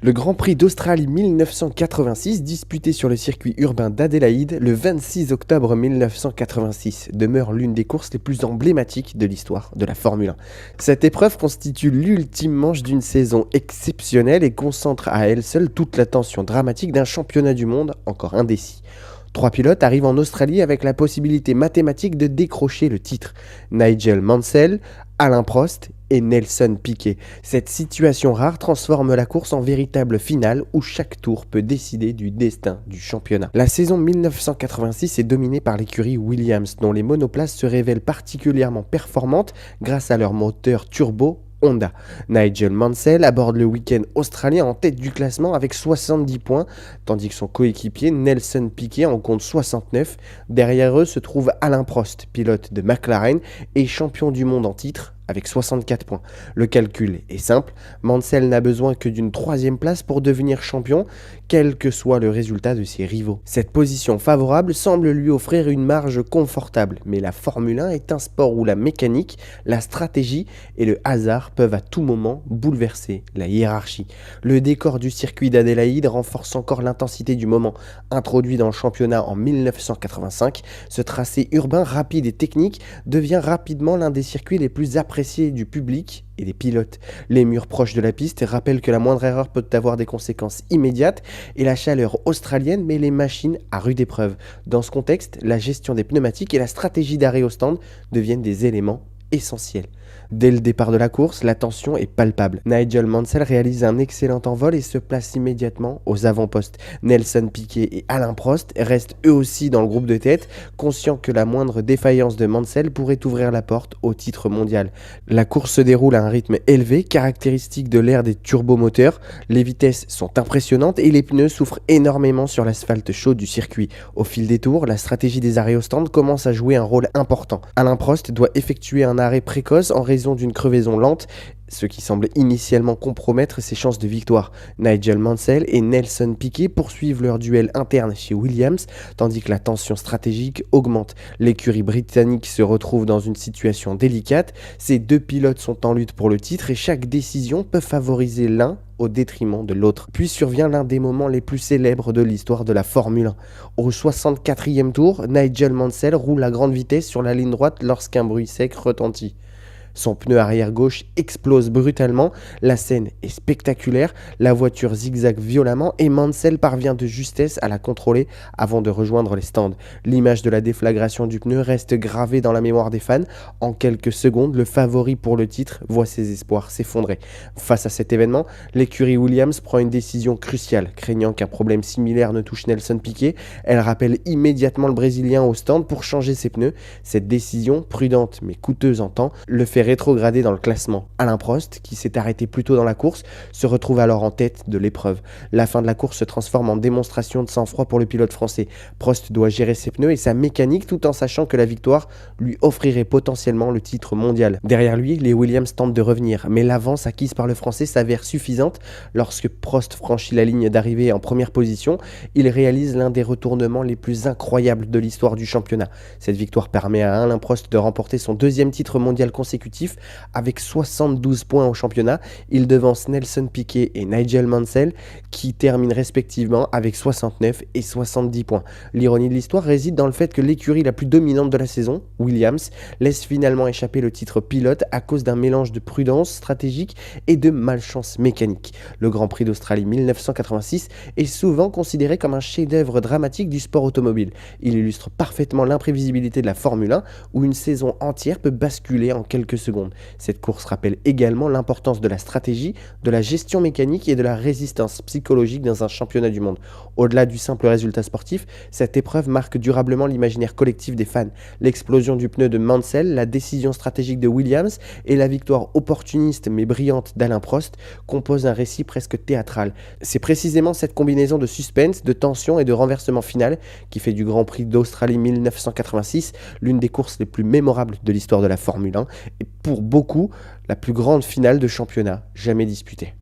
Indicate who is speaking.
Speaker 1: Le Grand Prix d'Australie 1986, disputé sur le circuit urbain d'Adélaïde le 26 octobre 1986, demeure l'une des courses les plus emblématiques de l'histoire de la Formule 1. Cette épreuve constitue l'ultime manche d'une saison exceptionnelle et concentre à elle seule toute l'attention dramatique d'un championnat du monde encore indécis. 3 pilotes arrivent en Australie avec la possibilité mathématique de décrocher le titre. Nigel Mansell, Alain Prost et Nelson Piquet. Cette situation rare transforme la course en véritable finale où chaque tour peut décider du destin du championnat. La saison 1986 est dominée par l'écurie Williams, dont les monoplaces se révèlent particulièrement performantes grâce à leur moteur turbo Honda. Nigel Mansell aborde le week-end australien en tête du classement avec 70 points, tandis que son coéquipier Nelson Piquet en compte 69. Derrière eux se trouve Alain Prost, pilote de McLaren et champion du monde en titre, avec 64 points. Le calcul est simple, Mansell n'a besoin que d'une 3e place pour devenir champion, quel que soit le résultat de ses rivaux. Cette position favorable semble lui offrir une marge confortable, mais la Formule 1 est un sport où la mécanique, la stratégie et le hasard peuvent à tout moment bouleverser la hiérarchie. Le décor du circuit d'Adélaïde renforce encore l'intensité du moment. Introduit dans le championnat en 1985, ce tracé urbain rapide et technique devient rapidement l'un des circuits les plus appréciés du public et des pilotes. Les murs proches de la piste rappellent que la moindre erreur peut avoir des conséquences immédiates et la chaleur australienne met les machines à rude épreuve. Dans ce contexte, la gestion des pneumatiques et la stratégie d'arrêt au stand deviennent des éléments essentiels. Dès le départ de la course, la tension est palpable. Nigel Mansell réalise un excellent envol et se place immédiatement aux avant-postes. Nelson Piquet et Alain Prost restent eux aussi dans le groupe de tête, conscients que la moindre défaillance de Mansell pourrait ouvrir la porte au titre mondial. La course se déroule à un rythme élevé, caractéristique de l'ère des turbomoteurs. Les vitesses sont impressionnantes et les pneus souffrent énormément sur l'asphalte chaud du circuit. Au fil des tours, la stratégie des arrêts au stand commence à jouer un rôle important. Alain Prost doit effectuer un arrêt précoce en raison d'une crevaison lente, ce qui semble initialement compromettre ses chances de victoire. Nigel Mansell et Nelson Piquet poursuivent leur duel interne chez Williams, tandis que la tension stratégique augmente. L'écurie britannique se retrouve dans une situation délicate. Ces deux pilotes sont en lutte pour le titre et chaque décision peut favoriser l'un au détriment de l'autre. Puis survient l'un des moments les plus célèbres de l'histoire de la Formule 1. Au 64e tour, Nigel Mansell roule à grande vitesse sur la ligne droite lorsqu'un bruit sec retentit. Son pneu arrière gauche explose brutalement, la scène est spectaculaire, la voiture zigzague violemment et Mansell parvient de justesse à la contrôler avant de rejoindre les stands. L'image de la déflagration du pneu reste gravée dans la mémoire des fans. En quelques secondes, le favori pour le titre voit ses espoirs s'effondrer. Face à cet événement, l'écurie Williams prend une décision cruciale. Craignant qu'un problème similaire ne touche Nelson Piquet, elle rappelle immédiatement le Brésilien au stand pour changer ses pneus. Cette décision, prudente mais coûteuse en temps, le fait rétrogradé dans le classement. Alain Prost, qui s'est arrêté plus tôt dans la course, se retrouve alors en tête de l'épreuve. La fin de la course se transforme en démonstration de sang-froid pour le pilote français. Prost doit gérer ses pneus et sa mécanique tout en sachant que la victoire lui offrirait potentiellement le titre mondial. Derrière lui, les Williams tentent de revenir, mais l'avance acquise par le français s'avère suffisante. Lorsque Prost franchit la ligne d'arrivée en première position, il réalise l'un des retournements les plus incroyables de l'histoire du championnat. Cette victoire permet à Alain Prost de remporter son 2e titre mondial consécutif avec 72 points au championnat. Il devance Nelson Piquet et Nigel Mansell qui terminent respectivement avec 69 et 70 points. L'ironie de l'histoire réside dans le fait que l'écurie la plus dominante de la saison, Williams, laisse finalement échapper le titre pilote à cause d'un mélange de prudence stratégique et de malchance mécanique. Le Grand Prix d'Australie 1986 est souvent considéré comme un chef-d'œuvre dramatique du sport automobile. Il illustre parfaitement l'imprévisibilité de la Formule 1 où une saison entière peut basculer en quelques secondes. Cette course rappelle également l'importance de la stratégie, de la gestion mécanique et de la résistance psychologique dans un championnat du monde. Au-delà du simple résultat sportif, cette épreuve marque durablement l'imaginaire collectif des fans. L'explosion du pneu de Mansell, la décision stratégique de Williams et la victoire opportuniste mais brillante d'Alain Prost composent un récit presque théâtral. C'est précisément cette combinaison de suspense, de tension et de renversement final qui fait du Grand Prix d'Australie 1986 l'une des courses les plus mémorables de l'histoire de la Formule 1 et pour beaucoup la plus grande finale de championnat jamais disputée.